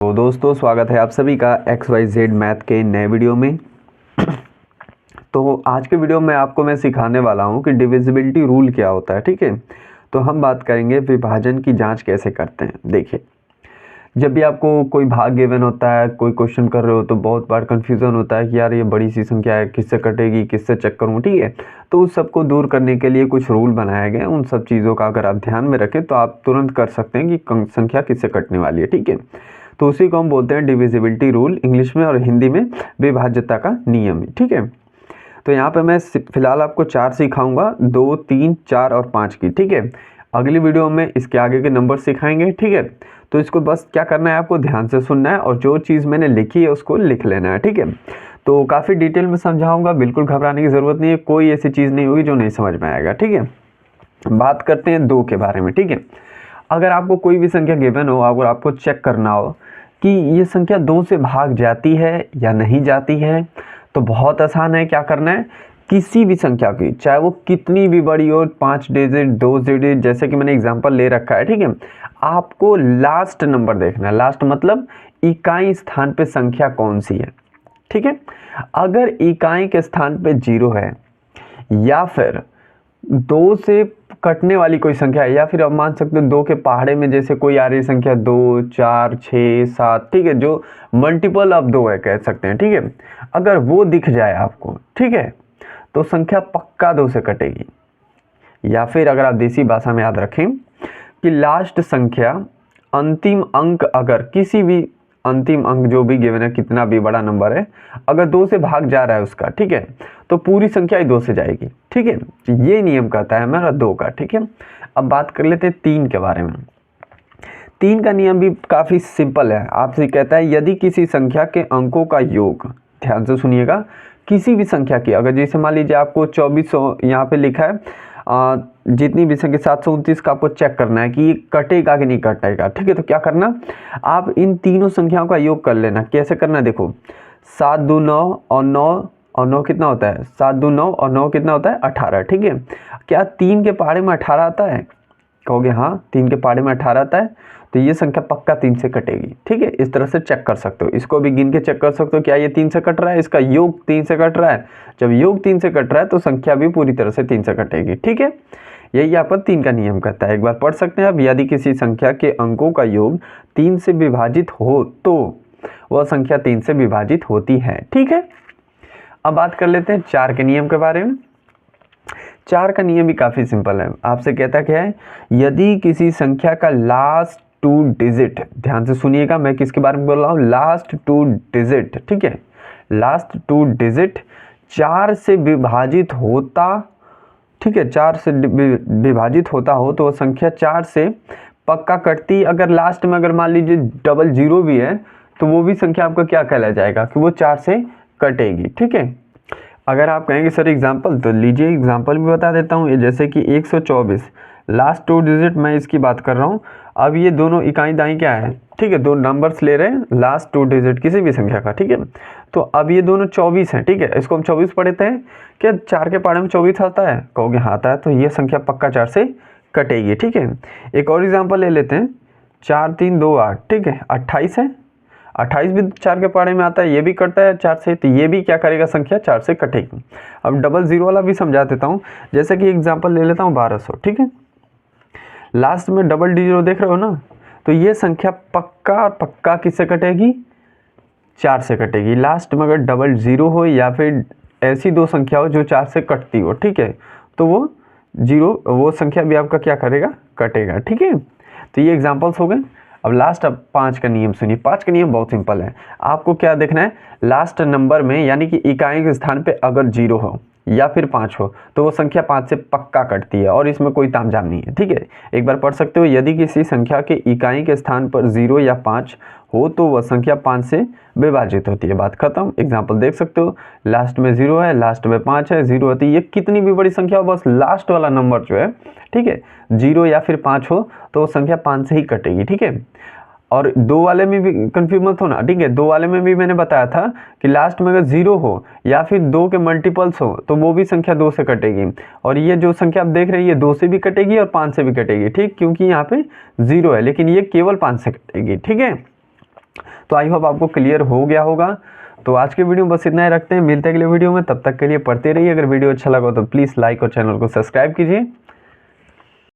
तो दोस्तों स्वागत है आप सभी का XYZ मैथ के नए वीडियो में। तो आज के वीडियो में आपको मैं सिखाने वाला हूं कि डिविजिबिलिटी रूल क्या होता है। ठीक है, तो हम बात करेंगे विभाजन की जांच कैसे करते हैं। देखिए, जब भी आपको कोई भाग गिवन होता है, कोई क्वेश्चन कर रहे हो तो बहुत बार कंफ्यूजन होता है कि यार ये बड़ी सी संख्या है, किससे कटेगी, किससे चेक करूँ। ठीक है, तो उस सबको दूर करने के लिए कुछ रूल बनाए गए। उन सब चीज़ों का अगर आप ध्यान में रखें तो आप तुरंत कर सकते हैं कि संख्या किससे कटने वाली है। ठीक है, तो उसी को हम बोलते हैं डिविजिबिलिटी रूल, इंग्लिश में, और हिंदी में विभाज्यता का नियम। ठीक है, तो यहाँ पे मैं फिलहाल आपको 4 सिखाऊंगा, 2, 3, 4 और 5 की। ठीक है, अगली वीडियो में इसके आगे के नंबर सिखाएंगे। ठीक है, तो इसको बस क्या करना है, आपको ध्यान से सुनना है और जो चीज़ मैंने लिखी है उसको लिख लेना है। ठीक है, तो काफ़ी डिटेल में समझाऊंगा, बिल्कुल घबराने की ज़रूरत नहीं है, कोई ऐसी चीज़ नहीं होगी जो नहीं समझ में आएगा। ठीक है, बात करते हैं 2 के बारे में। ठीक है, अगर आपको कोई भी संख्या गिवन हो, अगर आपको चेक करना हो कि ये संख्या 2 से भाग जाती है या नहीं जाती है, तो बहुत आसान है। क्या करना है, किसी भी संख्या की, चाहे वो कितनी भी बड़ी हो, 5 डिजिट, 2 डिजिट, जैसे कि मैंने एग्जांपल ले रखा है। ठीक है, आपको लास्ट नंबर देखना है। लास्ट मतलब इकाई स्थान पे संख्या कौन सी है। ठीक है, अगर इकाई के स्थान पे 0 है या फिर 2 से कटने वाली कोई संख्या है, या फिर आप मान सकते हो 2 के पहाड़े में जैसे कोई आ रही संख्या 2, 4, 6, 7, ठीक है, जो मल्टीपल ऑफ 2 है कह सकते हैं। ठीक है, अगर वो दिख जाए आपको, ठीक है, तो संख्या पक्का 2 से कटेगी। या फिर अगर आप देसी भाषा में याद रखें कि लास्ट संख्या, अंतिम अंक, अगर किसी भी अंतिम अंक जो भी गिवन है, कितना भी बड़ा नंबर है, अगर 2 से भाग जा रहा है उसका, ठीक है, तो पूरी संख्या ही 2 से जाएगी। ठीक है, ये नियम कहता है हमारा 2 का। ठीक है, अब बात कर लेते हैं 3 के बारे में। 3 का नियम भी काफ़ी सिंपल है। आपसे कहता है यदि किसी संख्या के अंकों का योग, ध्यान से सुनिएगा, किसी भी संख्या की, अगर जैसे मान लीजिए आपको 2400 यहाँ पे लिखा है, जितनी भी संख्या 729 का आपको चेक करना है कि ये कटेगा कि नहीं कटेगा। ठीक है, तो क्या करना, आप इन तीनों संख्याओं का योग कर लेना। कैसे करना, देखो, 7 2 9 और 9 और 9 कितना होता है, 7 2 9 और 9 कितना होता है, 18। ठीक है, क्या 3 के पहाड़े में 18 आता है, कहोगे हाँ 3 के पहाड़े में 18 आता है, तो ये संख्या पक्का 3 से कटेगी। ठीक है, इस तरह से चेक कर सकते हो, इसको भी गिन के चेक कर सकते हो, क्या ये 3 से कट रहा है, इसका योग 3 से कट रहा है। जब योग 3 से कट रहा है तो संख्या भी पूरी तरह से 3 से कटेगी। ठीक है, यही आपका 3 का नियम कहता है। एक बार पढ़ सकते हैं आप, यदि किसी संख्या के अंकों का योग 3 से विभाजित हो तो वह संख्या 3 से विभाजित होती है। ठीक है, अब बात कर लेते हैं 4 के नियम के बारे में। 4 का नियम भी काफ़ी सिंपल है। आपसे कहता क्या है, यदि किसी संख्या का लास्ट 2 डिजिट, ध्यान से सुनिएगा मैं किसके बारे में बोल रहा हूँ, लास्ट 2 डिजिट। ठीक है, लास्ट 2 डिजिट 4 से विभाजित होता, ठीक है, 4 से विभाजित होता हो तो वो संख्या 4 से पक्का कटती। अगर लास्ट में अगर मान लीजिए डबल 0 भी है तो वो भी संख्या आपका क्या कहला जाएगा कि वो 4 से कटेगी। ठीक है, अगर आप कहेंगे सर एग्जाम्पल, तो लीजिए एग्जाम्पल भी बता देता हूँ। ये जैसे कि 124 लास्ट 2 डिजिट मैं इसकी बात कर रहा हूँ। अब ये दोनों इकाई दाई क्या है, ठीक है, दो नंबर्स ले रहे हैं, लास्ट 2 डिजिट किसी भी संख्या का। ठीक है, तो अब ये दोनों 24 हैं। ठीक है, इसको हम 24 पढ़ते हैं, क्या 4 के पहाड़े में 24 आता है, कहोगे हाँ आता है, तो ये संख्या पक्का 4 से कटेगी। ठीक है, एक और एग्जाम्पल ले लेते हैं, 4 3 2 8, ठीक है, 28 है, 28 भी 4 के पहाड़े में आता है, ये भी कटता है 4 से, तो ये भी क्या करेगा, संख्या 4 से कटेगी। अब डबल 0 वाला भी समझा देता हूँ, जैसे कि एग्जांपल ले लेता हूँ 1200। ठीक है, लास्ट में डबल 0 देख रहे हो ना, तो ये संख्या पक्का पक्का किससे कटेगी, 4 से कटेगी। लास्ट में अगर डबल 0 हो या फिर ऐसी 2 संख्या हो जो 4 से कटती हो, ठीक है, तो वो संख्या भी आपका क्या करेगा, कटेगा। ठीक है, तो ये एग्जाम्पल्स हो गए। अब लास्ट, अब 5 का नियम सुनिए। 5 का नियम बहुत सिंपल है। आपको क्या देखना है, लास्ट नंबर में यानी कि इकाई के स्थान पे अगर 0 हो या फिर 5 हो तो वो संख्या 5 से पक्का कटती है और इसमें कोई तामझाम नहीं है। ठीक है, एक बार पढ़ सकते हो, यदि किसी संख्या के इकाई के स्थान पर 0 या 5 हो तो वह संख्या 5 से विभाजित होती है। बात खत्म। एग्जाम्पल देख सकते हो, लास्ट में 0 है, लास्ट में 5 है, 0 होती है, ये कितनी भी बड़ी संख्या हो, बस लास्ट वाला नंबर जो है, ठीक है, 0 या फिर 5 हो तो वो संख्या 5 से ही कटेगी। ठीक है, और 2 वाले में भी कंफ्यूज मत होना। ठीक है, 2 वाले में भी मैंने बताया था कि लास्ट में अगर 0 हो या फिर 2 के मल्टीपल्स हो तो वो भी संख्या 2 से कटेगी। और ये जो संख्या आप देख रहे हैं ये 2 से भी कटेगी और 5 से भी कटेगी। ठीक, क्योंकि यहाँ पे 0 है, लेकिन ये केवल 5 से कटेगी। ठीक है, तो आई होप आपको क्लियर हो गया होगा। तो आज के वीडियो में बस इतना ही रखते हैं, मिलते हैं अगले वीडियो में। तब तक के लिए पढ़ते रहिए। अगर वीडियो अच्छा लगा तो प्लीज़ लाइक और चैनल को सब्सक्राइब कीजिए।